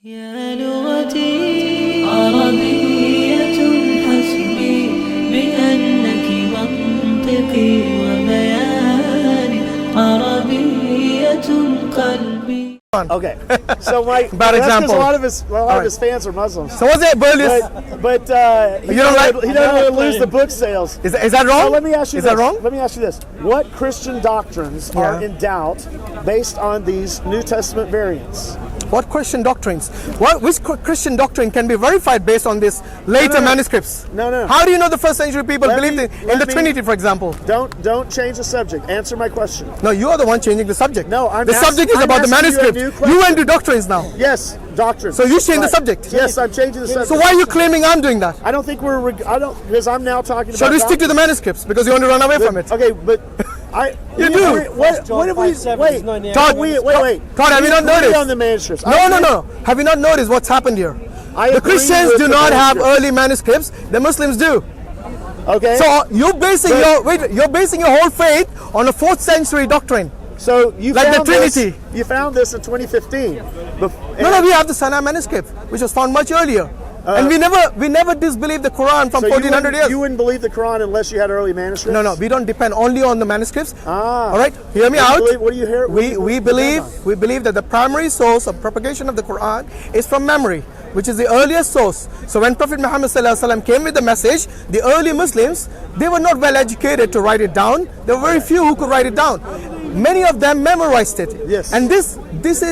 يا لغتي عربية حسبي بأنك منطقي وبياني عربية قلبي. Okay, so my Bad that's 'cause example. a lot of his fans are Muslims. So what's the earliest? But he You don't like- doesn't really lose the book sales. Is that wrong? So let me ask you Is this. that wrong? Let me ask you this. What Christian doctrines are Yeah. in doubt based on these New Testament variants? What Christian doctrines? Which Christian doctrine can be verified based on this later No. manuscripts? No. How do you know the first century people Let believed me- in let the me- Trinity, for example? Don't change the subject. Answer my question. No, you are the one changing the subject. No, the subject is I'm about the asking you a manuscript. new You question. went to doctrines now. Yes, doctrine. So you changed the subject. Yes, I'm changing the subject. So why are you claiming I'm doing that? I don't think I don't because I'm now talking about. Should we stick to the manuscripts because you want to run away from it? Okay, but You we do. agree- What if we wait? Todd, Wait. Todd, have you not We agree noticed? on the manuscripts? No. Have you not noticed what's happened here? I The agree Christians with do the not have manuscripts. early manuscripts. The Muslims do. Okay. So you're basing you're basing your whole faith on a 4th century doctrine. So you Like the found Trinity. You found this in 2015. No, we have the Sinai manuscript, which was found much earlier. And we never disbelieve the Quran from So 1400 years. you wouldn't believe the Quran unless you had early manuscripts. No, we don't depend only on the manuscripts. All right, hear me What do you out. believe- what do you hear- what do you We believe that the primary source of propagation of the Quran is from memory, which is the earliest source. So when Prophet Muhammad ﷺ came with the message, the early Muslims, they were not well educated to write it down. There were very few who could write it down. Many of them memorized it. Yes. And this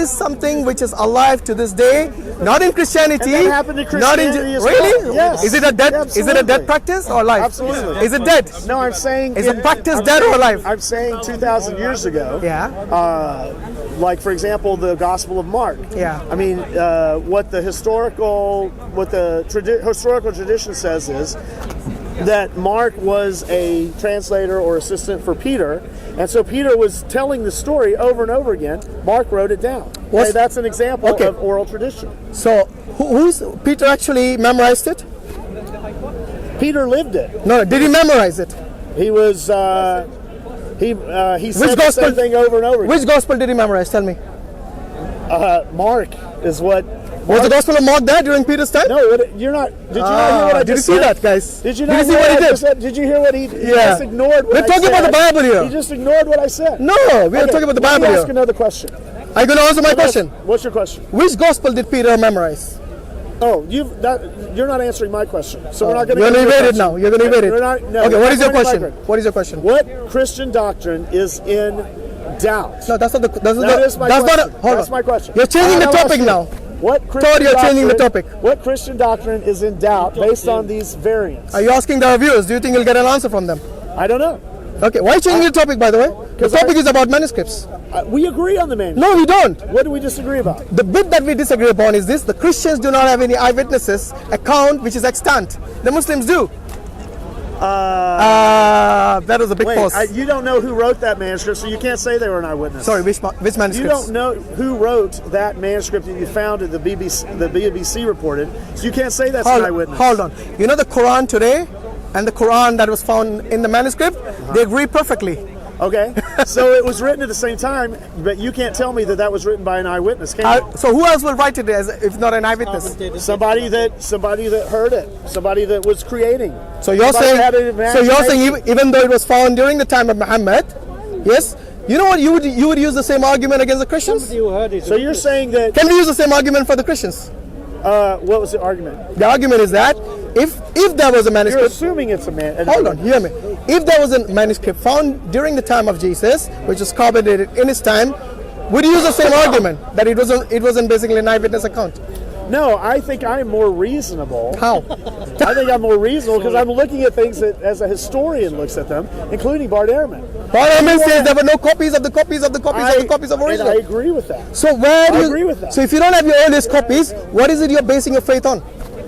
is something which is alive to this day, not in Christianity, And that happened in not in Christianity as really. well. Yes. Is it a dead? Yeah, is it a dead absolutely. practice or alive? Absolutely. Is it dead? No, I'm saying Is the practice dead or alive? I'm saying 2,000 years ago. Yeah. Like for example, the Gospel of Mark. Yeah. I mean, what the historical tradition says is that Mark was a translator or assistant for Peter, and so Peter was telling the story over and over again. Mark wrote it down. Okay, that's an example Okay. of oral tradition. So who's Peter actually memorized it? Peter lived it. No, did he memorize it? He was. He said the same thing over and over again. Which gospel did he memorize? Tell me. Mark is what. Was the gospel of Mark there during Peter's time? No, you're not. Did you not hear what I Did you just see said? that, guys? Did you Did not you see hear what he I did? just said? Did you hear what he Yeah. just ignored? What We're I talking about said. the Bible here. He just ignored what I said. No, we are talking about the Let Bible me ask here. another question. Are you going to answer my question? What's your question? Which gospel did Peter memorize? Oh, you're not answering my question. So we're not going to. You're going to evade it now. You're going to evade it. We're not, no, Okay, we're what not is your going to question? migrate. What is your question? What Christian doctrine is in doubt? No, that's not the. That's That is my that's question. not. Hold That's on. my question. You're changing the I'll ask topic you, now. What Christian Todd, you're changing the doctrine- topic. What Christian doctrine is in doubt based on these variants? Are you asking the viewers? Do you think you'll get an answer from them? I don't know. Okay, why changing the topic, by the way? The 'Cause topic is about manuscripts. We agree on the manuscript. No, we don't. What do we disagree about? The bit that we disagree upon is this: the Christians do not have any eyewitnesses account which is extant. The Muslims do. That was a big Wait, pause. you don't know who wrote that manuscript, so you can't say they were an eyewitness. Sorry, which manuscripts? You don't know who wrote that manuscript that you found at the BBC reported, so you can't say that's an eyewitness. Hold on. You know the Quran today and the Quran that was found in the manuscript, they agree perfectly. Okay, so it was written at the same time, but you can't tell me that that was written by an eyewitness, can you? So who else will write it if not an eyewitness? Somebody that heard it, somebody that was creating. So you're Somebody had an saying even though it was found during the time of Muhammad, yes, you know what, you would use the same argument against the Christians? So you're saying that? Can we use the same argument for the Christians? What was the argument? The argument is that if there was a You're manuscript, assuming it's a man. hold on, hear me. If there was a manuscript found during the time of Jesus, which was corroborated in his time, would you use the same argument that it wasn't basically an eyewitness account? No, I think I'm more reasonable. How? I think I'm more reasonable because I'm looking at things that, as a historian looks at them, including Br-Hashim. Br-Hashim says there were no copies of the copies of the copies of the copies of original. And I agree with that. So where do I you agree with that. So if you don't have your earliest copies, what is it you're basing your faith on?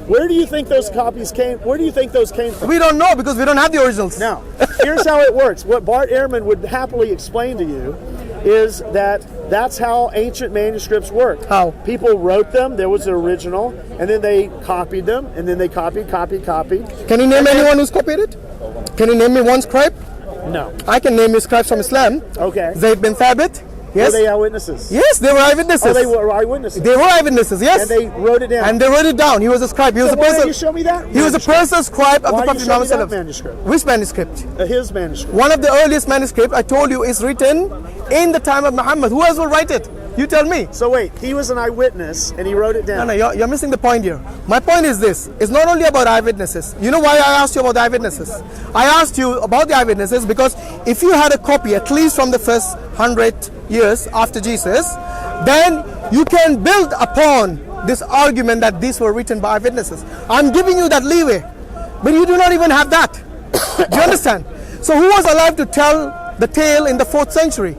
Where do you think those copies came? Where do you think those came from? We don't know because we don't have the originals. Now, here's how it works. What Br-Hashim would happily explain to you is that that's how ancient manuscripts work. How? People wrote them, there was the original, and then they copied them, and then they copied. Can you name anyone who's copied it? Can you name me one scribe? No. I can name you scribes from Islam. Okay. Zayd bin Thabit. Yes. Were they eyewitnesses? Yes, they were eyewitnesses. Oh, they were eyewitnesses. They were eyewitnesses, yes. And they wrote it down. And they wrote it down. He was a scribe. He was So a why don't person. you show me that? He was a person scribe of Why the don't you Prophet show me Muhammad that Sallallahu manuscript? Which manuscript? His manuscript. One of the earliest manuscripts I told you is written in the time of Muhammad. Who else will write it? You tell me. So wait, he was an eyewitness and he wrote it down. No, you're missing the point here. My point is this. It's not only about eyewitnesses. You know why I asked you about the eyewitnesses? I asked you about the eyewitnesses because if you had a copy, at least from the first 100 years after Jesus, then you can build upon this argument that these were written by eyewitnesses. I'm giving you that leeway. But you do not even have that. Do you understand? So who was alive to tell the tale in the 4th century?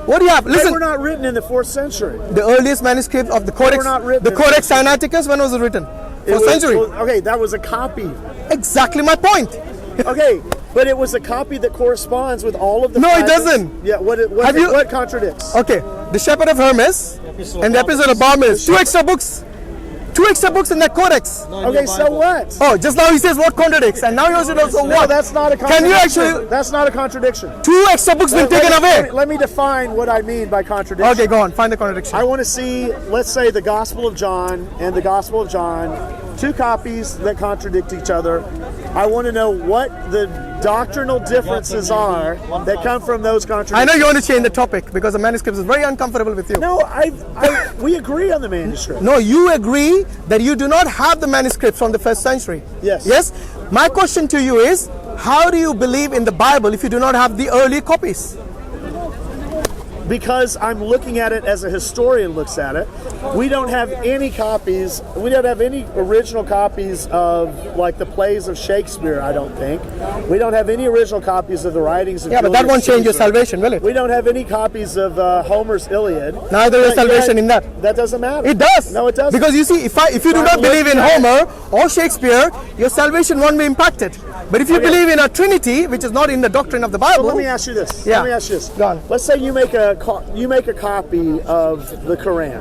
What do you have? They Listen, were not written in the 4th century. the earliest manuscript of the Codex, were not written the in- Codex Sinaiticus, when was it written? 4th century. Okay, that was a copy. Exactly my point. Okay, but it was a copy that corresponds with all of the. No, it fragments. doesn't. Yeah, Have you- what contradicts? Okay, the Shepherd of Hermes and the Epistle of Barnabas. Two extra books. Two extra books in that codex. Okay, so what? Oh, just now he says what contradicts, and now you also know so No, what. that's not a Can contradiction. you actually? That's not a contradiction. Two extra books been taken away. Let me define what I mean by contradiction. Okay, go on. Find the contradiction. I want to see, let's say, the Gospel of John and the Gospel of John, two copies that contradict each other. I want to know what the doctrinal differences are that come from those I contradictions. know you want to change the topic because the manuscript is very uncomfortable with you. No, we agree on the manuscript. No, you agree that you do not have the manuscripts from the 1st century. Yes. Yes? My question to you is, how do you believe in the Bible if you do not have the early copies? Because I'm looking at it as a historian looks at it. We don't have any copies. We don't have any original copies of like the plays of Shakespeare. I don't think. We don't have any original copies of the writings of. Yeah, but that Julius won't change your Caesar. salvation, will it? We don't have any copies of Homer's Iliad. Neither is But salvation yet, in that. That doesn't matter. It does. No, it doesn't. Because you see, if you do not believe in Homer or Shakespeare, your salvation won't be impacted. But if you Okay. believe in a Trinity, which is not in the doctrine of the Bible, Let me ask you this. Yeah. Let me ask you this. Go on. Let's say you make a copy of the Quran,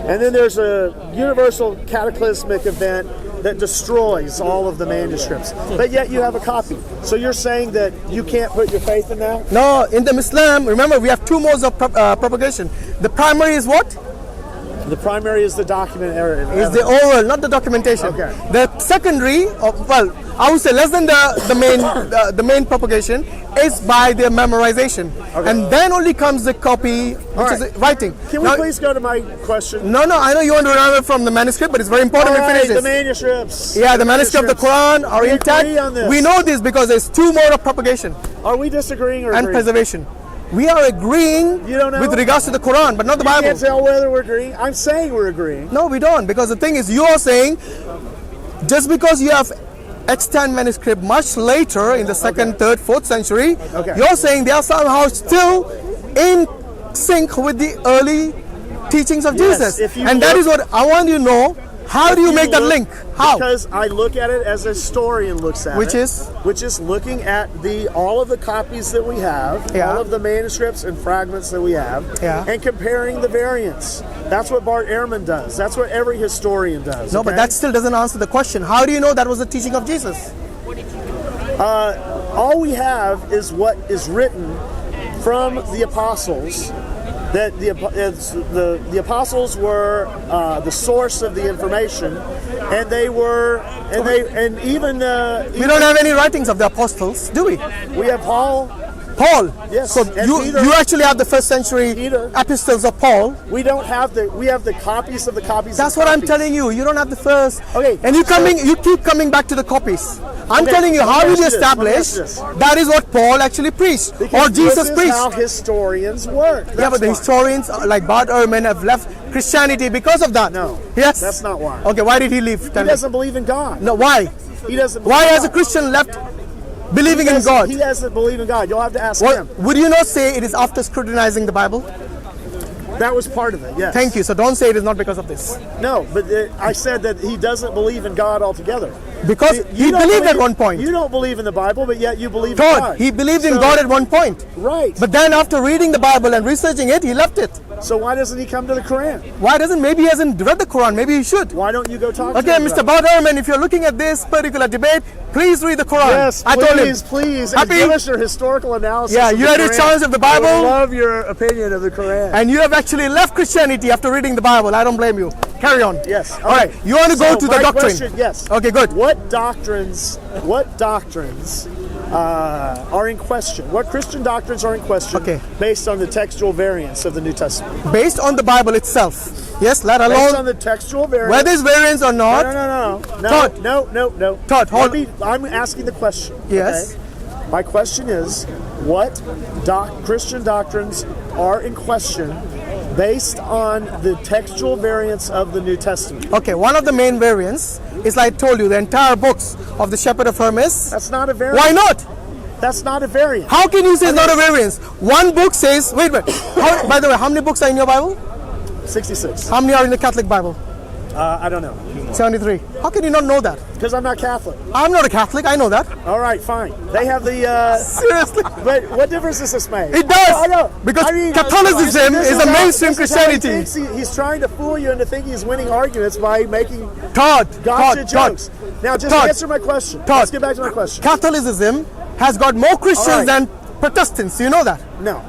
and then there's a universal cataclysmic event that destroys all of the manuscripts. But yet you have a copy. So you're saying that you can't put your faith in that? no, in the Islam, remember we have two modes of propagation. The primary is what? The primary is the document error. Is the oral, not the documentation. Okay. The secondary, well, I would say less than the main propagation is by the memorization, and then only comes the copy, which is writing. Can we Now- please go to my question? No, I know you want to run away from the manuscript, but it's very important All to right, finish the this. manuscripts. Yeah, the manuscript of the Quran are We intact. agree on this. We know this because there's two modes of propagation Are we disagreeing or and agreeing? preservation. We are agreeing You don't know? with regards to the Quran, but not the You Bible. can't tell whether we're agreeing. I'm saying we're agreeing. No, we don't, because the thing is, you are saying just because you have extant manuscript much later in the 2nd, 3rd, 4th century, Okay. you're saying they are somehow still in sync with the early teachings of Yes, Jesus. if you And that look- is what I want you to know. How do you make that look- link? How? Because I look at it as a historian looks at Which it. is? Which is looking at all of the copies that we have, Yeah. all of the manuscripts and fragments that we have, Yeah. and comparing the variants. That's what Bart Ehrman does. That's what every historian does. No, but okay? that still doesn't answer the question. How do you know that was the teaching of Jesus? all we have is what is written from the apostles. That the apostles were the source of the information, and they were, and even We don't have any writings of the apostles, do we? we have Paul. Paul. Yes, So and you Peter. you actually have the 1st century Peter. epistles of Paul. We don't have we have the copies of the copies. That's of what I'm copies. telling you. You don't have the first. Okay, And you so- you keep coming back to the copies. I'm Okay, telling you, let me how ask did you you this, let me establish ask you this. that is what Paul actually preached Because or Jesus this is preached? how historians work. Yeah, That's but the why. historians like Bart Ehrman have left Christianity because of that. No, Yes. that's not why. Okay, why did he leave? He Tell me. doesn't believe in God. No, why? He doesn't. Why believe has a God. Christian left believing in God? He doesn't believe in God. You'll have to ask What, him. would you not say it is after scrutinizing the Bible? That was part of it. Yes. Thank you. So don't say it is not because of this. No, but I said that he doesn't believe in God altogether. Because he don't believed at one point. You don't believe in the Bible, but yet you believe in Todd, God. he believed in So- God at one point. Right. But then after reading the Bible and researching it, he left it. So why doesn't he come to the Quran? Why doesn't? Maybe he hasn't read the Quran. Maybe he should. Why don't you go talk Okay, to him? Mr. Br-Hashim, if you're looking at this particular debate, please read the Quran. Yes, I told him. please. Happy? Give us your historical analysis. Yeah, of you the had a Quran. challenge of the I Bible. love your opinion of the Quran. And you have actually left Christianity after reading the Bible. I don't blame you. Carry on. Yes. All right. You want to go So to the my doctrine? question- yes. Okay, good. What doctrines are in question? What Christian doctrines are in question Okay. based on the textual variance of the New Testament? Based on the Bible itself. Yes, let Based on alone the textual variance. whether it's variance or not. No. Todd. No. Todd, hold- I'm asking the question. Yes. okay? My question is, what Christian doctrines are in question based on the textual variance of the New Testament? Okay, one of the main variants is, like I told you, the entire books of the Shepherd of Hermas. That's not a variance. Why not? That's not a variance. How can you say it's not a variance? One book says, wait. By the way, how many books are in your Bible? 66. How many are in the Catholic Bible? I don't know. 73. How can you not know that? Because I'm not Catholic. I'm not a Catholic, I know that. All right, fine. They have the. Seriously? But what difference does this make? It does. I know. Because I mean, Catholicism this is a how- mainstream this is how he Christianity. thinks he's trying to fool you into thinking he's winning arguments by making Todd, gotcha Todd. jokes. Now, just Todd. answer my question. Todd. Let's get back to my question. Catholicism has got more Christians All right. than Protestants. You know that? No.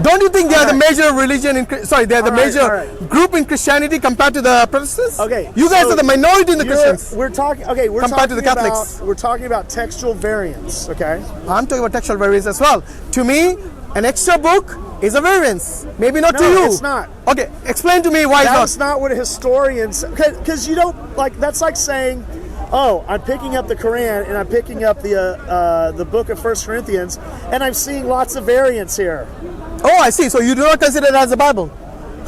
Don't you think they are the All right. major religion in they are the All right, major all right. group in Christianity compared to the Protestants? Okay. You guys so are the minority in the Christians. We're talking. Okay. We're Compared to talking the Catholics. We're talking about textual variance. Okay. I'm talking about textual variance as well. To me, an extra book is a variance. Maybe not to No, you. it's not. Okay, explain to me why That's it's not. not what historians. Because you don't like. That's like saying, "Oh, I'm picking up the Quran and I'm picking up the book of 1 Corinthians, and I'm seeing lots of variance here." Oh, I see. So you do not consider it as the Bible?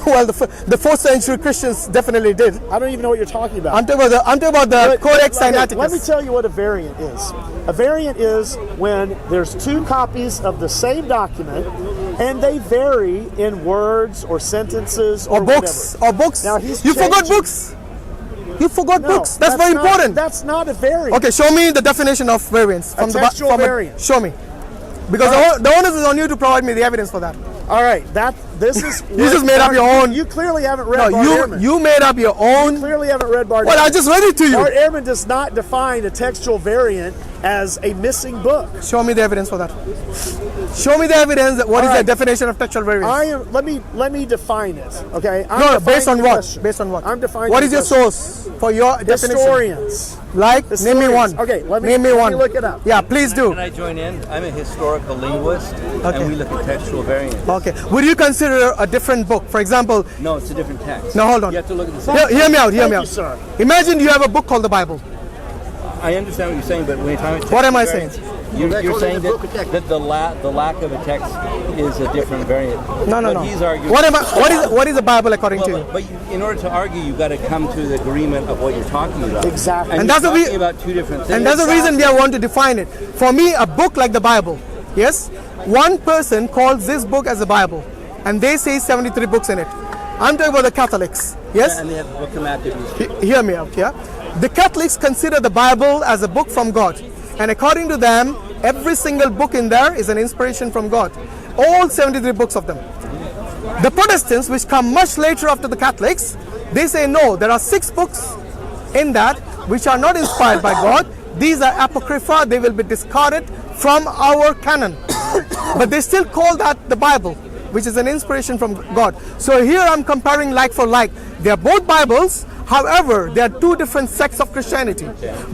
Well, the 4th century Christians definitely did. I don't even know what you're talking about. I'm talking about the Codex Okay, Sinaiticus. let me tell you what a variant is. A variant is when there's two copies of the same document and they vary in words or sentences or books. whatever. Or books. Now he's You forgot changing- books. You forgot No, books. That's very not- important. That's not a variant. Okay, show me the definition of variance from textual from variance. Show me, because the onus is on you to provide me the evidence for that. All right, this is You just made up your own. You clearly haven't read No, Bart Ehrman. you made up your own. clearly haven't read Bart Well, Ehrman. I just read it to you. Bart Ehrman does not define a textual variant as a missing book. Show me the evidence for that. Show me the evidence. What is All the right. definition of textual variance? Let me define it. Okay. I'm No, based defining on the what? question. Based on what? I'm defining. What the is your question. source for your definition? Historians. Like, name me one. Okay, let me name one. look it up. Yeah, please do. Can I join in? I'm a historical linguist, Okay. and we look at textual variance. Okay. Would you consider a different book? For example, No, it's a different text. no, hold on. You have to look at the same. Hear me out. Hear me Thank out. you, sir. Imagine you have a book called the Bible. I understand what you're saying, but when you're talking about What am I textual variance, You're saying that the lack of a text is a different variant. No. But he's arguing. What is the Bible according to you? But in order to argue, you've got to come to the agreement of what you're talking about. Exactly. And, And you're that's the talking about two different things. And that's the reason we want to define it. For me, a book like the Bible, yes, one person calls this book as the Bible, and they say 73 books in it. I'm talking about the Catholics, yes? And they have the Book of Maccabees. Hear me out, yeah? The Catholics consider the Bible as a book from God. And according to them, every single book in there is an inspiration from God. All 73 books of them. The Protestants, which come much later after the Catholics, they say no, there are 6 books in that which are not inspired by God. These are apocrypha, they will be discarded from our canon. But they still call that the Bible, which is an inspiration from God. So here I'm comparing like for like. They are both Bibles, however, they are two different sects of Christianity.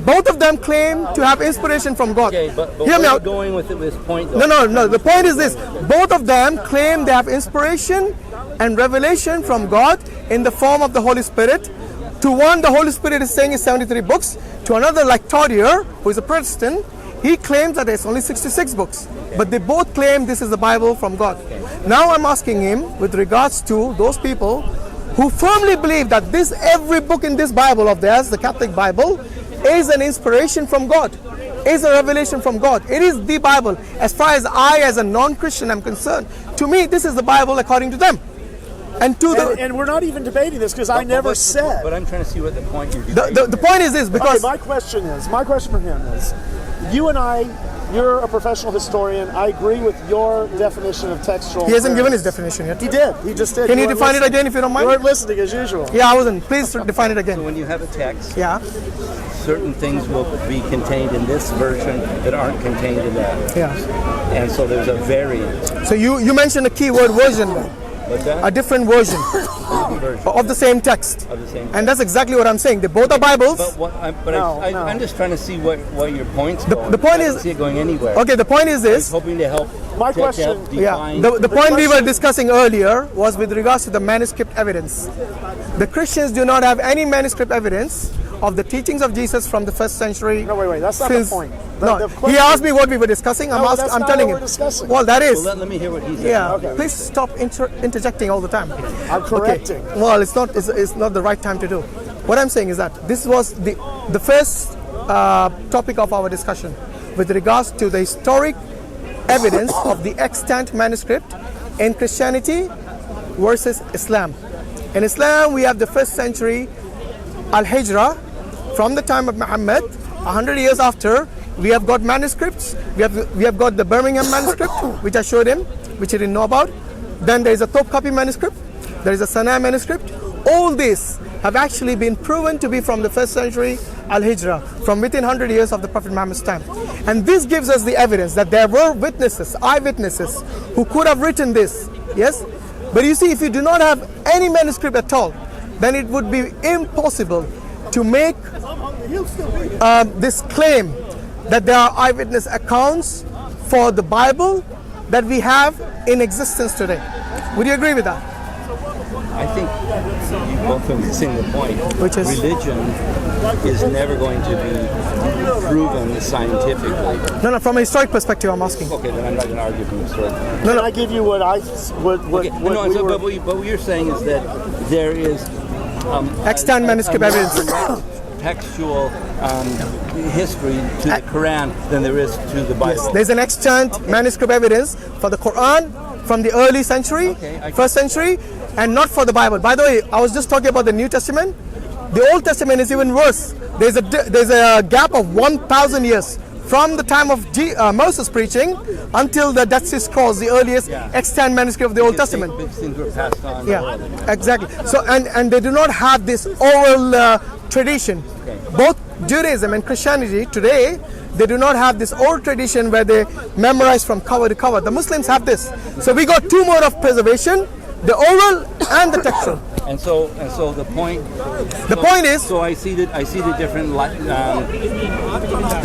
Both of them claim to have inspiration from God. Okay, but Hear where me are you out. going with this point, though? No. The point is this. Both of them claim they have inspiration and revelation from God in the form of the Holy Spirit. To one, the Holy Spirit is saying it's 73 books. To another, like Todd here, who is a Protestant, he claims that it's only 66 books. But they both claim this is the Bible from God. Now I'm asking him with regards to those people who firmly believe that every book in this Bible of theirs, the Catholic Bible, is an inspiration from God, is a revelation from God. It is the Bible. As far as I, as a non-Christian, am concerned, to me, this is the Bible according to them. And And we're not even debating this because I never said. But I'm trying to see what the point you're debating. the point is this, because Okay, my question for him is, you and I you're a professional historian. I agree with your definition of textual. He hasn't given his variance. definition yet. He did. He just did. Can you weren't define it listening. again if you don't mind? You weren't listening as usual. Yeah, I wasn't. Please define it So again. when you have a text, Yeah, certain things will be contained in this version that aren't contained in that. yeah. And so there's a variance. So you mentioned a keyword version, What's that? a different version version of the same text. of the same. And that's exactly what I'm saying. They both are Bibles. But what? No. I'm just trying to see what your point's The- going. the point I don't is- see it going anywhere. Okay, the point is I was this. hoping to help. My to question- help Yeah, define. the point we were question- discussing earlier was with regards to the manuscript evidence. The Christians do not have any manuscript evidence of the teachings of Jesus from the first century. No, wait. That's not the point. No, The he question- asked me what we were discussing. No, that's I'm not telling what him. we're discussing. Well, that is. Well, let me hear what he said. Yeah. Okay. Please stop interjecting all the time. I'm correcting. Okay. Well, it's not the right time to do. What I'm saying is that this was the first topic of our discussion with regards to the historic evidence of the extant manuscript in Christianity versus Islam. In Islam, we have the first century Al-Hijrah from the time of Muhammad, 100 years after. We have got manuscripts. We have got the Birmingham manuscript, which I showed him, which he didn't know about. Then there is a Topkapi manuscript. There is a Sana'a manuscript. All these have actually been proven to be from the first century Al-Hijrah, from within 100 years of the Prophet Muhammad's time. And this gives us the evidence that there were witnesses, eyewitnesses, who could have written this. Yes? But you see, if you do not have any manuscript at all, then it would be impossible to make this claim that there are eyewitness accounts for the Bible that we have in existence today. Would you agree with that? I think you both are missing the point. Which is? Religion is never going to be proven scientifically. No, from a historic perspective, I'm asking. Okay, then I'm not going to argue from historic. Can I give you what Okay, no, we so, were- but what you're saying is that there is Extant manuscript more evidence. direct textual history to the Quran than there is to the Bible. There's an extant manuscript evidence for the Quran from the early century, Okay, first century, and not for the Bible. By the way, I was just talking about the New Testament. The Old Testament is even worse. There's a gap of 1,000 years from the time of Moses preaching until the Dead Sea Scrolls, the earliest extant manuscript of the Old Testament. Big things were passed on. Yeah, exactly. So and they do not have this oral tradition. Both Judaism and Christianity today, they do not have this oral tradition where they memorize from cover to cover. The Muslims have this. So we got two more of preservation: the oral and the textual. And so the point. The point is, So I see the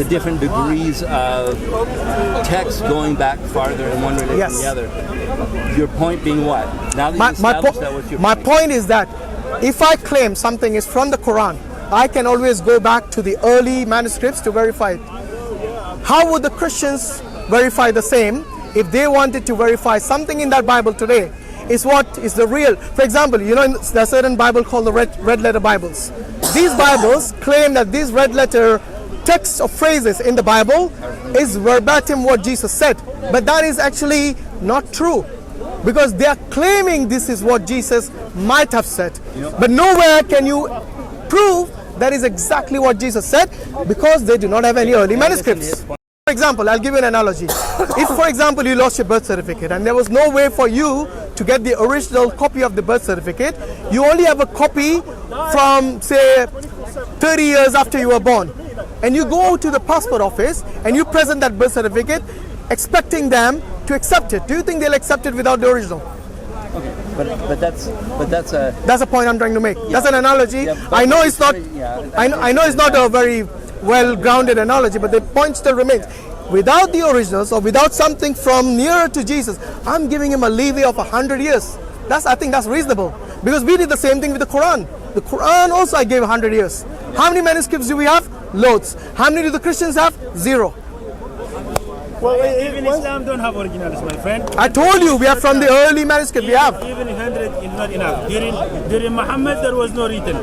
different degrees of text going back farther in one religion Yes. than the other. Your point being what? Now that you my established that, what's your my point? point is that if I claim something is from the Quran, I can always go back to the early manuscripts to verify it. How would the Christians verify the same if they wanted to verify something in that Bible today? Is what is the real? For example, there's a certain Bible called the red letter Bibles. These Bibles claim that these red letter texts or phrases in the Bible is verbatim what Jesus said, but that is actually not true, because they are claiming this is what Jesus might have said, but nowhere can you prove that is exactly what Jesus said, because they do not have any early manuscripts. For example, I'll give you an analogy. If, for example, you lost your birth certificate and there was no way for you to get the original copy of the birth certificate, you only have a copy from, say, 30 years after you were born, and you go to the passport office and you present that birth certificate expecting them to accept it. Do you think they'll accept it without the original? But that's a. That's the point I'm trying to make. That's an analogy. Yeah, but I know it's not. yeah, I know it's not a very well-grounded analogy, but the point still remains. Without the originals or without something from nearer to Jesus, I'm giving him a leeway of 100 years. I think that's reasonable, because we did the same thing with the Quran. The Quran also I gave 100 years. How many manuscripts do we have? Loads. How many do the Christians have? 0. Well, Even Islam don't have originals, my friend. I told you we are from the early manuscript. We have. Even 100 is not enough. During Muhammad, there was no written.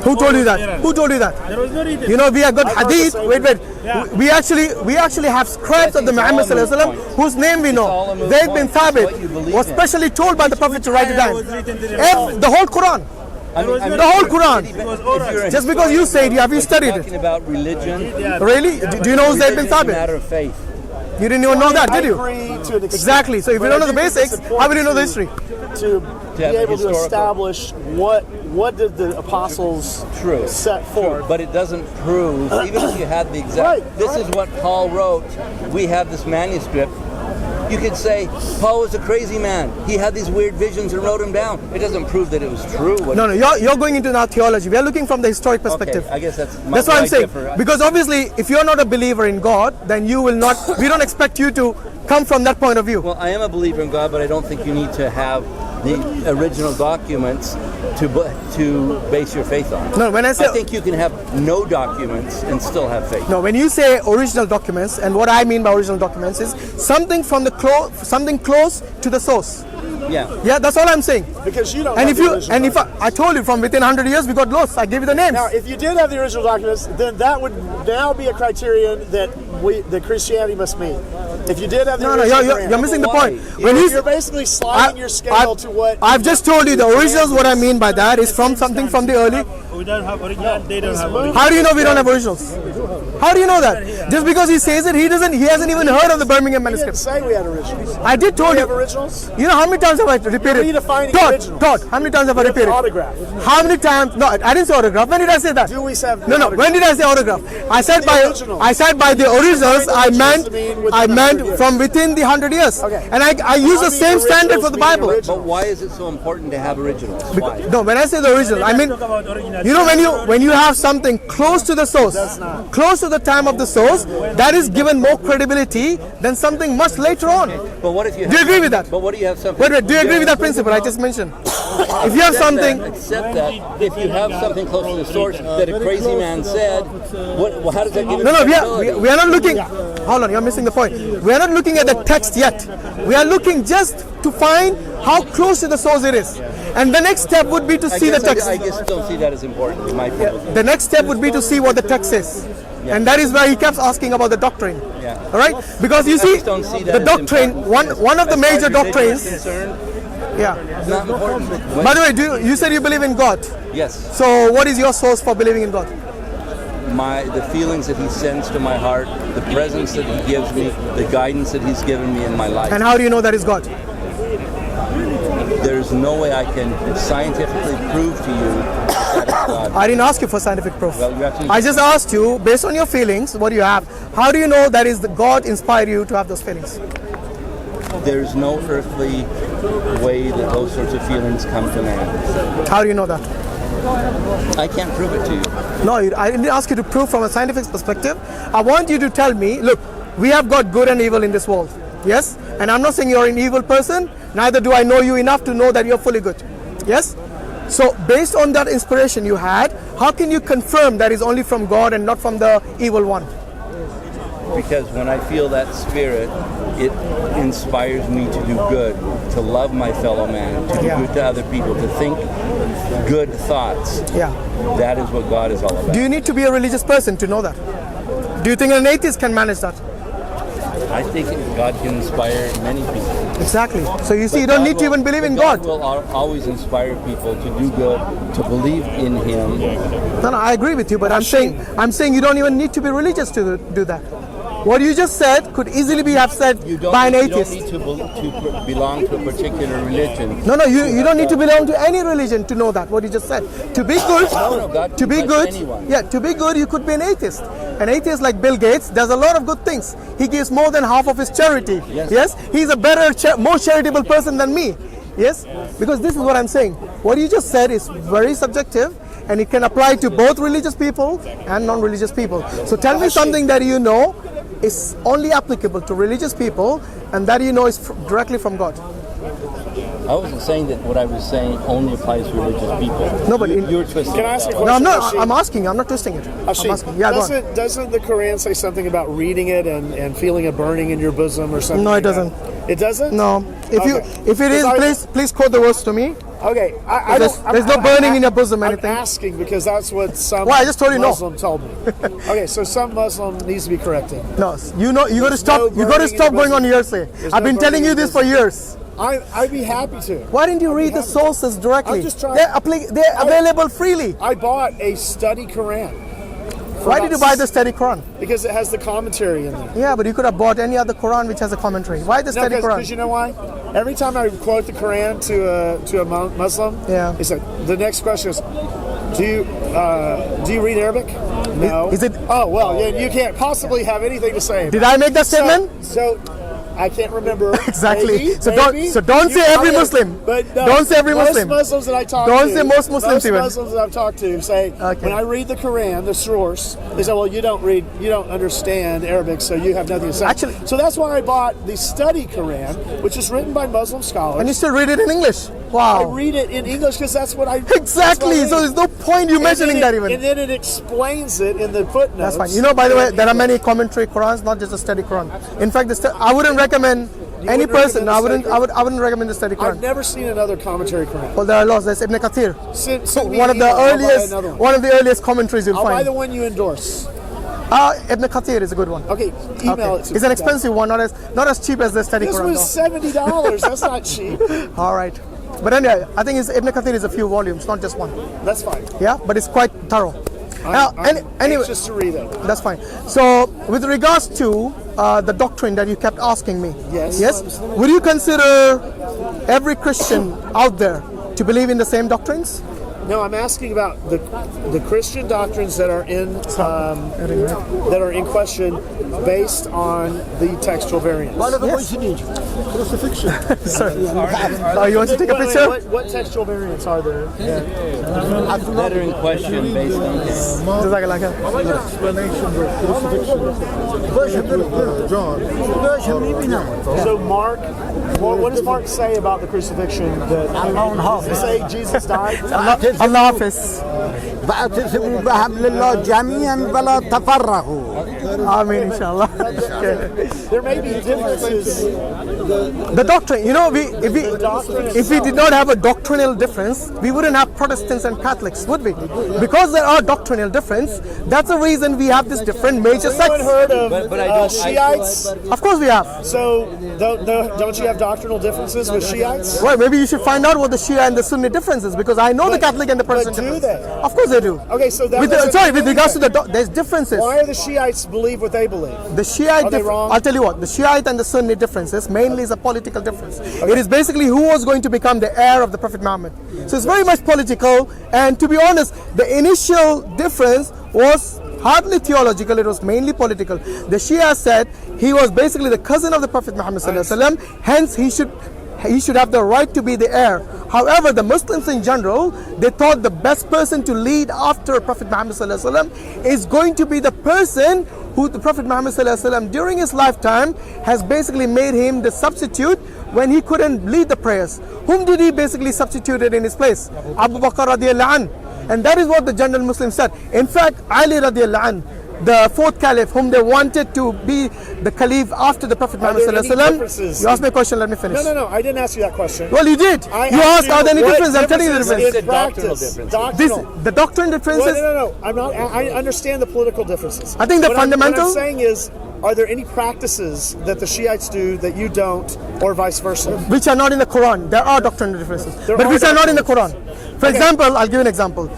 Who told you that? Who told you that? There was no written. You know, we have got hadith. Wait. Yeah. We actually have scribes of the Muhammad Sallallahu Alaihi Wasallam whose name we all know. a moot Zayd point. bin It's what you Thabit believe was in. specially told by the Prophet to write it down. was written during Muhammad. The whole Quran. The whole Quran. Just because you say it, have you studied Talking it? about religion. Really? Do you know Zayd bin Religion is a Thabit? matter of faith. You didn't even know that, I did you? agree to an extent. Exactly. So if you But don't I know the do think it's basics, how will you know the history? To be have a able to historical- establish what did the apostles True. set forth. But it doesn't prove, even if you had the exact, Right, this right. is what Paul wrote. We have this manuscript. You could say Paul was a crazy man. He had these weird visions and wrote them down. It doesn't prove that it was true. No, you're going into now theology. We are looking from the historic perspective. Okay, I guess that's That's what I'm saying. Because obviously, if you're not a believer in God, then you will not. We don't expect you to come from that point of view. Well, I am a believer in God, but I don't think you need to have the original documents to base your faith on. No, when I say I think you can have no documents and still have faith. no, when you say original documents, and what I mean by original documents is something from the something close to the source. Yeah. Yeah, that's all I'm saying. Because you don't And have if the you original and if documents. I told you from within 100 years we got lost, I gave you the names. Now, if you did have the original documents, then that would now be a criterion that Christianity must meet. If you did have the No, original you're Quran, missing the Why? point. When you you're basically sliding your scale to what I've just told you the originals. What I mean by that is from something from the early. We don't have original. They don't have original. How do you know we don't have originals? How do you know that? Just because he says it, he hasn't even heard of the Birmingham we didn't manuscript. say we had originals. I did told We you. have originals. You know how many times have I repeated? You're redefining Todd, originals. Todd, how many times have I We have repeated? autograph. How many times? No, I didn't say autograph. When did I say that? Do we have No, autograph? when did I say autograph? I said The originals. by the originals. I meant to mean within 100 years. from within the 100 years. Okay. And I use the mean same standard originals for the mean Bible. original. But why is it so important to have originals? Why? No, when I say the original, I mean, Talk about original. you know, when you have something close to the source, close to the time of the source, that is given more credibility than something much later on. But what if you Do you agree with that? But what do you have something? Wait, do you agree with that principle I just mentioned? If you have something, Except that if you have something close to the source that a crazy man said, how does that give no, credibility? we are not looking. Hold on, you're missing the point. We are not looking at the text yet. We are looking just to find how close to the source it is, and the next step would be to see the text. I just don't see that as important in my view. The next step would be to see what the text says. And that is where he kept asking about the doctrine. Yeah. All right? Because you I see, just don't see that the as doctrine, important. one of the As far major as religion doctrines. is concerned, Yeah. it's not important. By the way, you said you believe in God. Yes. So what is your source for believing in God? The feelings that he sends to my heart, the presence that he gives me, the guidance that he's given me in my life. And how do you know that is God? There's no way I can scientifically prove to you that is God. I didn't ask you for scientific proof. Well, you actually- I just asked you, based on your feelings, what do you have? How do you know that is the God inspired you to have those feelings? There's no earthly way that those sorts of feelings come to man. How do you know that? I can't prove it to you. No, I didn't ask you to prove from a scientific perspective. I want you to tell me, look, we have got good and evil in this world. Yes? And I'm not saying you're an evil person, neither do I know you enough to know that you're fully good. Yes? So based on that inspiration you had, how can you confirm that is only from God and not from the evil one? Because when I feel that spirit, it inspires me to do good, to love my fellow man, to do Yeah. good to other people, to think good thoughts. Yeah. That is what God is all about. Do you need to be a religious person to know that? Do you think an atheist can manage that? I think God can inspire many people. Exactly. So you see, But you don't God need to even believe in God God. will always inspire people to do good, to believe in Him. No, I agree with you, but I'm saying you don't even need to be religious to do that. What you just said could easily be have said by an You don't atheist. need to belong to a particular religion. No, you don't need to belong to any religion to know that. What you just said. To be good, No, God to can be touch good, anyone. yeah, to be good, you could be an atheist. An atheist like Bill Gates does a lot of good things. He gives more than half of his charity. Yes. He's a better, more charitable person than me. Yes, because this is what I'm saying. What you just said is very subjective, and it can apply to both religious people and non-religious people. So tell me something that you know is only applicable to religious people, and that you know is directly from God. I wasn't saying that what I was saying only applies to religious people. No, but You're twisting Can I ask it a that way. No, I'm question? not. I'm asking. I'm not twisting it. I'm Hashim, asking. Yeah, go on. doesn't the Quran say something about reading it and feeling a burning in your bosom or something? No, it like that? doesn't. It doesn't? No. If it is, please quote the words to me. Okay, There's no burning in your bosom, anything. I'm asking because that's what some Well, I just told you no. Muslim told me. Okay, so some Muslim needs to be corrected. No, you got to stop. no You got to burning in stop your going on bosom. hearsay. There's I've no been telling burning you in this for years. I'd be happy to. Why didn't you read the sources directly? I'm just trying- They're available freely. I bought a study Quran. Why did you buy the study Quran? Because it has the commentary in there. Yeah, but you could have bought any other Quran which has a commentary. Why the study Quran? Because you know why? Every time I quote the Quran to a Muslim, Yeah. it's like the next question is, do you read Arabic? No. Is it? Oh well, yeah, you can't possibly have anything to say. Did I make that statement? So I can't remember Exactly. Maybe, So maybe. don't say every Muslim. But no, Don't say every most Muslim. Muslims that I talk Don't to. say most Muslims even. Muslims that I've talked to say Okay. when I read the Quran, the source, they say, well, you don't understand Arabic, so you have nothing to say. Actually- so that's why I bought the study Quran, which is written by Muslim scholars. And you still read it in English? I Wow. read it in English because that's what I Exactly. that's So what I there's no point you read. mentioning And that then even. And then it explains it in the footnotes. That's fine. You know, by the way, there are many commentary Qurans, not just a study Quran. In fact, I wouldn't recommend any wouldn't person. recommend I the wouldn't. study I wouldn't recommend the study I've Quran. never seen another commentary Quran. Well, there are lots. There's Ibn Kathir. Send me One an of the email, I'll buy earliest, another one. one of the earliest commentaries you'll I'll buy find. the one you endorse. Ibn Kathir is a good one. Okay, email it to me. It's an expensive one, not as cheap as the study This Quran. was $70. That's not cheap. though. All right, but anyway, I think Ibn Kathir is a few volumes, not just one. That's fine. Yeah, but it's quite thorough. I'm Anyway, anxious to read it. that's fine. So, with regards to the doctrine that you kept asking me, Yes. would you consider every Christian out there to believe in the same doctrines? No, I'm asking about the Christian doctrines that are in question based on the textual variance. Crucifixion. Sorry. You want to take a Wait, picture? what textual variants are there? That are in question based on Jazakallah. Explanation of crucifixion. John. So Mark, what does Mark say about the crucifixion? Does he say Jesus died? Allah Hafiz. فأتسموا بحبل الله جميعا ولا تفرقوا. Ameen, inshallah. Okay. There may be differences. The doctrine, you know, if we did not have a doctrinal difference, we wouldn't have Protestants and Catholics, would we? Because there are doctrinal difference, that's the reason we have this different major Anyone sects. heard of But I don't- Shiites? Of course we have. So don't you have doctrinal differences with Shiites? Well, maybe you should find out what the Shia and the Sunni difference is, because I know the Catholic and the Protestant do difference. they? Of course they do. Okay, so that With doesn't sorry, mean with regards to anything. there's differences. Why are the Shiites believe what they believe? The Shiite Are they wrong? I'll tell you what, the Shiite and the Sunni differences mainly is a political difference. It is basically who was going to become the heir of the Prophet Muhammad. So it's very much political, and to be honest, the initial difference was hardly theological, it was mainly political. The Shia said he was basically the cousin of the Prophet Muhammad ﷺ, hence he should have the right to be the heir. However, the Muslims in general, they thought the best person to lead after Prophet Muhammad ﷺ is going to be the person who the Prophet Muhammad ﷺ during his lifetime has basically made him the substitute when he couldn't lead the prayers. Whom did he basically substituted in his place? Abu Bakr radiallahu anh. And that is what the general Muslims said. In fact, Ali radiallahu anh, the fourth caliph whom they wanted to be the caliph after the Prophet Muhammad there any ﷺ. differences? You asked me a question, let me finish. No, I didn't ask you that question. Well, you did. I You asked, are there any what differences? I'm telling you the differences difference. in Doctrinal practice. differences. Doctrinal. The doctrine differences, No. I'm not. I understand the political differences. I think the What fundamental- what I'm saying is, are there any practices that the Shiites do that you don't, or vice versa? which are not in the Quran. There are doctrinal differences, There but are which are not in the doctrinal Quran. For example, I'll give you an example.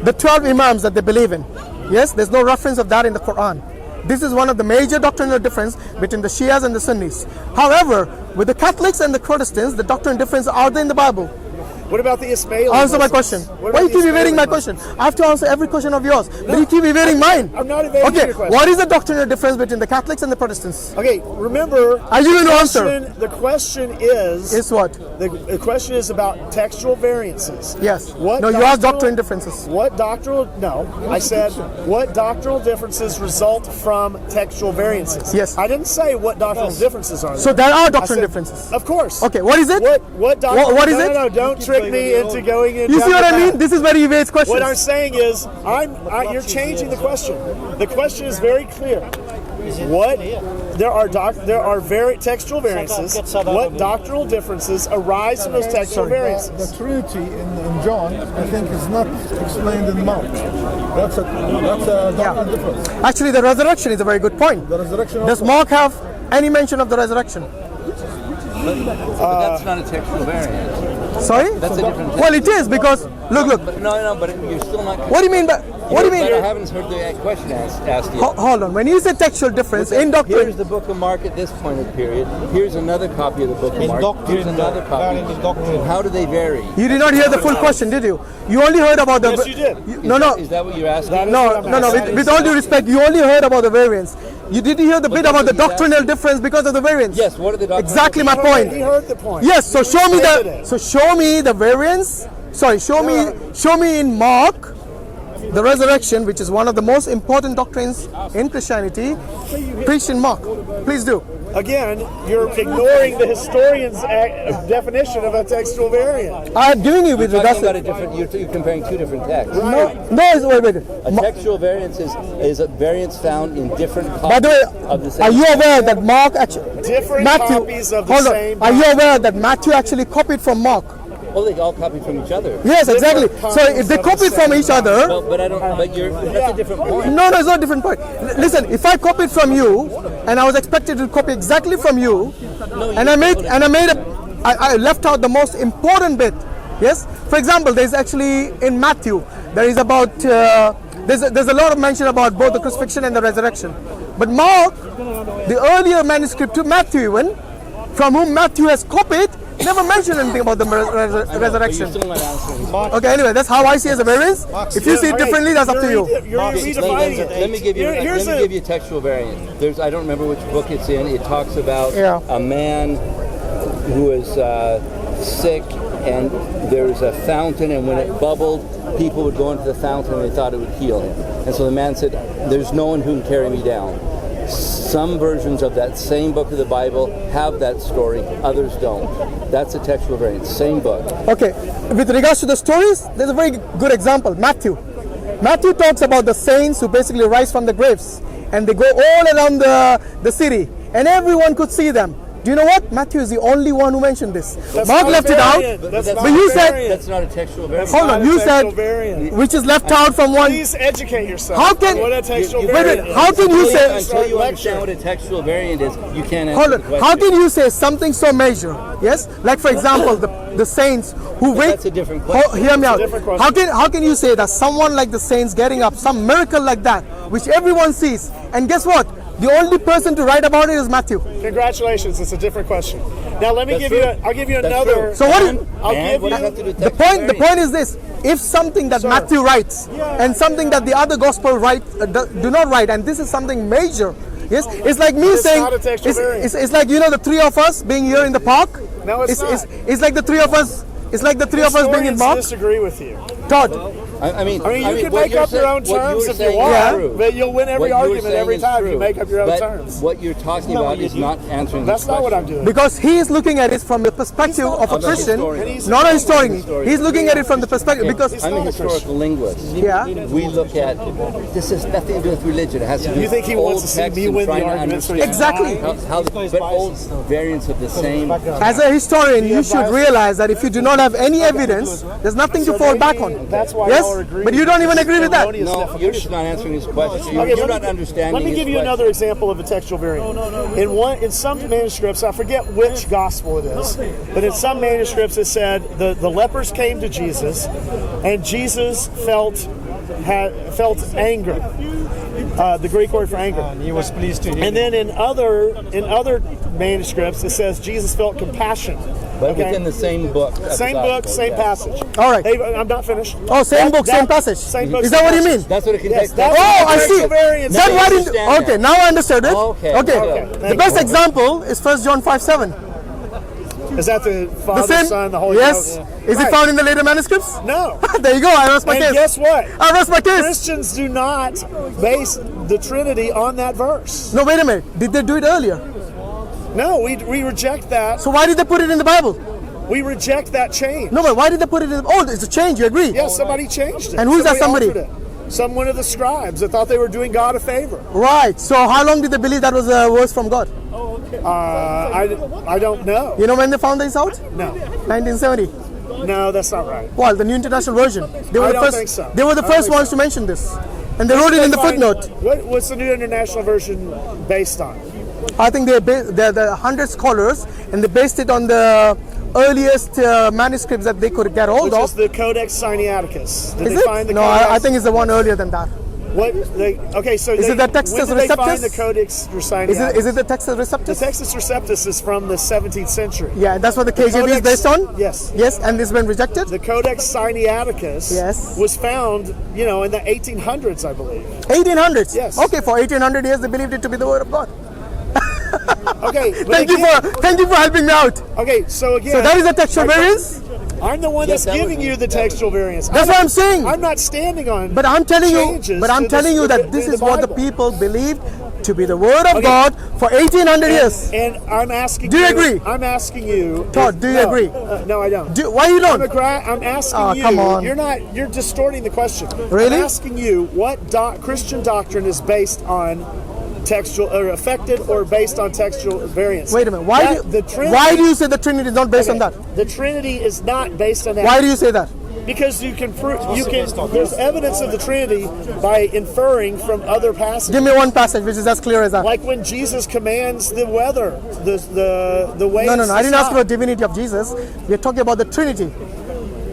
The 12 Imams that they believe in, yes, there's no reference of that in the Quran. This is one of the major doctrinal difference between the Shias and the Sunnis. However, with the Catholics and the Protestants, the doctrinal difference are there in the Bible. What about the Ismaili Answer my Muslims? question. What Why about you the keep evading my Ismaili question? I have to answer every question of yours, but you keep evading mine. I'm not evading Okay, your question. what is the doctrinal difference between the Catholics and the Protestants? Okay, remember. Are you going to answer? The question is. Is what? The question is about textual variances. Yes. What No, you asked doctrine differences. What doctrinal? No, I said what doctrinal differences result from textual variances. Yes. I didn't say what doctrinal differences are. So there are I doctrinal said- differences. Of course. Okay, what is it? What doctrine? What is no, it? No, don't trick me into going in. You see down what the I mean? path. This is where he evades questions. What I'm saying is, you're changing the question. The question is very clear. What there are very textual variances. What doctrinal differences arise from those textual The variances? Trinity in John, I think, is not explained in Mount. That's a doctrinal difference. Actually, the resurrection is a very good point. The resurrection Does also. Mark have any mention of the resurrection? But that's not a textual variance. Sorry? That's a different text. Well, it is because look. But no, but you're still not. What do you mean by? What do you mean? But I haven't heard the question asked yet. Hold on. When you say textual difference in doctrine, Here's the book of Mark at this point of period. Here's another copy of the book of In Mark. Doctrine, Here's another copy. in the Doctrine. How do they vary? you did not hear the full question, did you? You only heard about the. Yes, you did. No. Is that what you're asking? No. With all due respect, you only heard about the variance. You didn't hear the bit about the doctrinal difference because of the variance. Yes. What are the doctrinal? Exactly my point. He heard the point. Yes. So show me stated the. it. So show me the variance. Sorry. Show me in Mark the resurrection, which is one of the most important doctrines in Christianity, preached in Mark. Please do. Again, you're ignoring the historian's definition of a textual variant. I am giving you with You're regards talking to. about a different. You're comparing two different texts. Wait. A textual variance is a variance found in different copies By the way, of the same. are you aware that Mark actually Different Matthew? copies of the Hold on. same Are you aware that Matthew actually copied from Mark? Well, they all copy from each other. Yes, exactly. So if they copied from each other, But I don't. But that's a different point. no, it's not a different point. Listen, if I copied from you and I was expected to copy exactly from you, and I left out the most important bit. Yes. For example, there's actually in Matthew there is about there's a lot of mention about both the crucifixion and the resurrection. But Mark, the earlier manuscript to Matthew even, from whom Matthew has copied, never mentioned anything about the resurrection. You're still not answering. Okay, anyway, that's how I see as a variance. If you see it differently, that's up to you. You're redefining it. Let me give you a textual variant. I don't remember which book it's in. It talks about a man who is sick, and there's a fountain, and when it bubbled, people would go into the fountain and they thought it would heal him. And so the man said, "There's no one who can carry me down." Some versions of that same book of the Bible have that story, others don't. That's a textual variant, same book. Okay, with regards to the stories, there's a very good example. Matthew talks about the saints who basically rise from the graves, and they go all around the city, and everyone could see them. Do you know what? Matthew is the only one who mentioned this. Mark left it out, but you said, That's not a textual variant. hold on, you said, which is left out from one. Please educate yourself. How can- on what a textual Wait, variant is. how can you say- Until you understand what a textual variant is, you can't answer Hold the on, question. how can you say something so major? Yes, like for example, the saints who wait. That's a different question. Hear me out. different question. How can you say that someone like the saints getting up, some miracle like that, which everyone sees, and guess what? The only person to write about it is Matthew. Congratulations, it's a different question. Now let me That's give true. you. I'll give you That's another. true. So what? I'll And give what you. does that have to do with The textual point. The variant? point is this: if something that Matthew writes and something that the other gospel do not write, and this is something major. Yes, it's like me It's saying. not a textual variant. It's like the three of us being here in the park. No, it's not. It's like the three of us. It's like the three of us being in Historians Mark. disagree with you. Todd. I mean, you can what make you're up your saying- own what terms you're if you saying want, is true. but you'll win every What you're argument saying every is time you true. make up your own But terms. what you're talking about is not answering That's the not what I'm question. doing. Because he is looking at it from the perspective of a I'm a Christian, historian. not a historian. He's looking at it from the perspective because I'm a historical linguist. yeah. We look at this has nothing to do with religion. It has to do You think he with wants old to see texts me and win the trying to argument, so understand Exactly. but old variants of the same. As a historian, you should realize that if you do not have any evidence, there's nothing to fall back on. That's why Yes, y'all are agreeing. but you don't even agree with that. No, you're just not answering his question. Okay, You're not understanding. Let me his give you question. another example of a textual variant. In some manuscripts, I forget which gospel it is, but in some manuscripts it said the lepers came to Jesus, and Jesus felt anger. The Greek word for anger. He was pleased to hear. And then in other manuscripts it says Jesus felt compassion. But within the same book. of Same the book, gospel, same yeah. passage. All right. I'm not finished. Oh, same book, same passage. Same book, Is same that what you passage. mean? That's what it Yes, contains. that's Oh, I see. textual variance. That Now why I didn't? understand Okay, that. now I understood it. Okay. Okay. Okay. The best example is 1 John 5:7. Is that the The Father, same. Son, the Holy Yes. Ghost? Is it Right. found in the later manuscripts? No. There you go. I rest my And case. guess what? I rest my case. Christians do not base the Trinity on that verse. No, wait a minute. Did they do it earlier? No, we reject that. So why did they put it in the Bible? We reject that change. No, but why did they put it in? Oh, it's a change. You agree? Yes, somebody changed it. And who's that somebody? altered it. One of the scribes that thought they were doing God a favor. Right. So how long did they believe that was a verse from God? I don't know. You know when they found this out? No, 1970. no, that's not right. Well, the New International Version. They were I the don't first. think so. They were the I don't first think ones so. to mention this, and they wrote it in the footnote. What's the New International Version based on? I think the 100 scholars, and they based it on the earliest manuscripts that they could get hold Which of. is the Codex Sinaiticus. Did Is they it? find the No, Codex? I think it's the one earlier than that. Okay, so Is it the Textus when did they find Receptus? the Codex Sinaiticus? Is it the Textus The Receptus? Textus Receptus is from the 17th century. Yeah, that's what the KJV is Codex- based on? Yes. Yes, and it's been rejected? The Codex Sinaiticus Yes. was found, in the 1800s, I believe. 1800s? Yes. Okay, for 1800 years they believed it to be the word of God. Okay, but Thank you for helping me out. Okay, so again, So that is the textual variance? I'm the one Yes, that's that giving was- you the textual variance. That's what I'm saying. I'm not standing on. But I'm telling changes you, that this to is what the Bible. people believed to be the word of Okay. God for 1800 years. And I'm asking. Do you agree? I'm asking you. Todd, do you No, agree? No, I don't. Why you don't? I'm asking Oh, you. come on. You're distorting the question. Really? I'm asking you what Christian doctrine is based on textual or affected or based on textual variance. Wait a minute. Why do you say the Trinity is not based on that? The Trinity is not based on that. Why do you say that? Because you can prove there's evidence of the Trinity by inferring from other passages. Give me one passage which is as clear as that. Like when Jesus commands the weather, the waves. No. I to didn't ask stop. about divinity of Jesus. We're talking about the Trinity.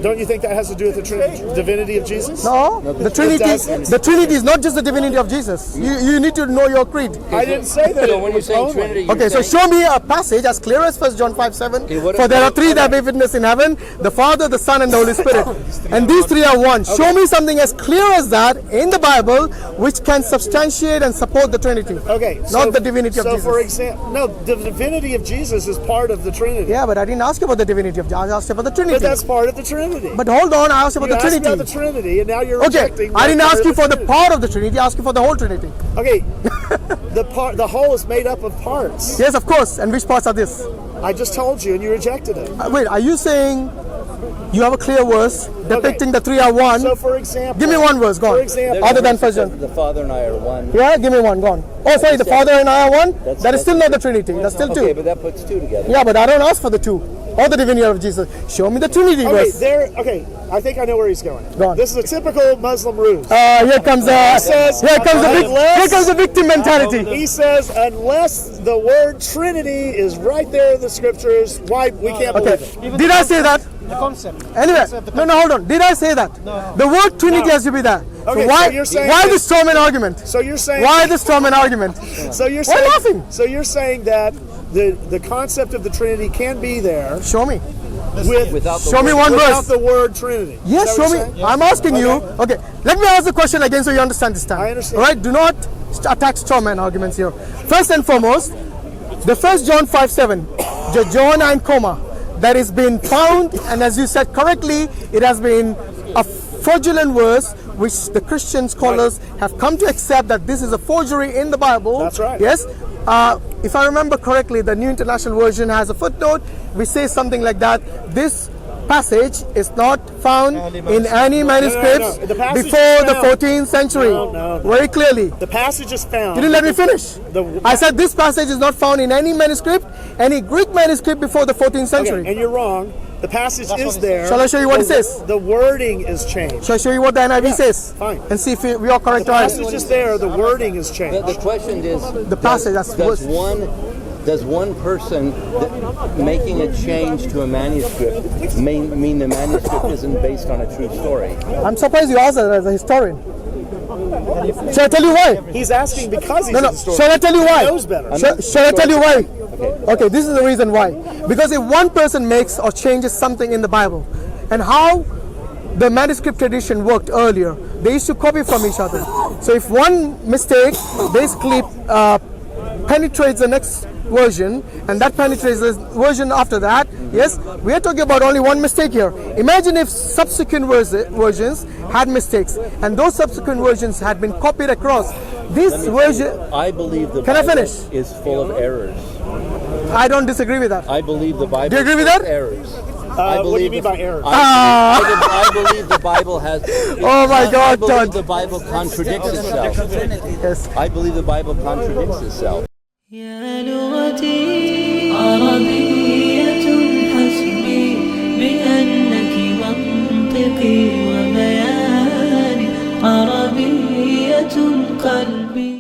Don't you think that has to do with the divinity of Jesus? No, the Trinity. doesn't. The Trinity is not just the divinity of Jesus. You need to know your creed. I didn't say that. So it when you're was saying only. Trinity, you're Okay, so saying- show me a passage as clear as 1 John 5:7. Okay, what- For there are three that bear witness in heaven: the Father, the Son, and the Holy Spirit. And these three are one. Show me something as clear as that in the Bible, which can substantiate and support the Trinity. Okay, not the divinity of so Jesus. for example, no, the divinity of Jesus is part of the Trinity. Yeah, but I didn't ask you about the divinity of Jesus. I asked you about the Trinity. But that's part of the Trinity. But hold on, I asked you about You the asked Trinity. about the Trinity, and now you're Okay, rejecting. I didn't part ask of you for the Trinity. part of the Trinity. I asked you for the whole Trinity. Okay, the whole is made up of parts. Yes, of course. And which parts are this? I just told you, and you rejected it. Wait, are you saying you have a clear verse depicting the three are one? So, for example, Give me one verse, go on. For example, Other than First John. The Father and I are one. Yeah, give me one, go on. Oh, sorry, the Father and I are one? That's- That is still not the Trinity. That's still Okay, two. but that puts two together. Yeah, but I don't ask for the two. Or the divinity of Jesus. Show me the Trinity Okay, verse. okay, I think I know where he's going. Go on. This is a typical Muslim ruse. Here comes the victim mentality. He says, unless the word Trinity is right there in the scriptures, why we can't Okay, believe it. did I say that? The concept. Anyway, no, hold on. Did I say that? No. The word Trinity has to be there. Okay, So why, so you're saying why that- the Strawman argument? So you're saying Why the Strawman argument? So you're Why saying laughing? So you're saying that the concept of the Trinity can be there Show me. Without the Show me word. one without verse. the word Trinity. Yes, Is that show what me. you're saying? I'm asking you. Okay, let me ask the question again so you understand this time. I understand. All right, do not attack strawman arguments here. First and foremost, the 1 John 5:7, the John and comma, that is been found, and as you said correctly, it has been a fraudulent verse which the Christian scholars have come to accept that this is a forgery in the Bible. That's right. Yes. If I remember correctly, the New International Version has a footnote which says something like that. This passage is not found in any manuscripts No. The passage before is the found. 14th century. No. Very clearly. The passage is found. Did you let me finish? The- I said this passage is not found in any manuscript, any Greek manuscript before the 14th century. Okay, and you're wrong. The passage is there. Shall I show you what it says? The wording is changed. Shall I show you what the NIV says? fine. And see if we are correct The or passage not. is there. The wording is changed. The question is, The passage, that's worse. does one person making a change to a manuscript mean the manuscript isn't based on a true story? I'm surprised you asked that as a historian. Shall I tell you why? He's asking because he's No. a historian. Shall I tell you why? He knows better. Shall I tell you why? Okay, this is the reason why. Because if one person makes or changes something in the Bible, and how the manuscript tradition worked earlier, they used to copy from each other. So if one mistake basically penetrates the next version, and that penetrates the version after that, yes, we are talking about only one mistake here. Imagine if subsequent versions had mistakes, and those subsequent versions had been copied across. This version, I believe the Can I Bible finish? is full of errors. I don't disagree with that. I believe the Bible Do you agree with is full that? of errors. What do you mean by errors? I believe the Bible has. Oh my God, I believe Todd. the Bible contradicts itself. Yes. I believe the Bible contradicts itself. يا لغتي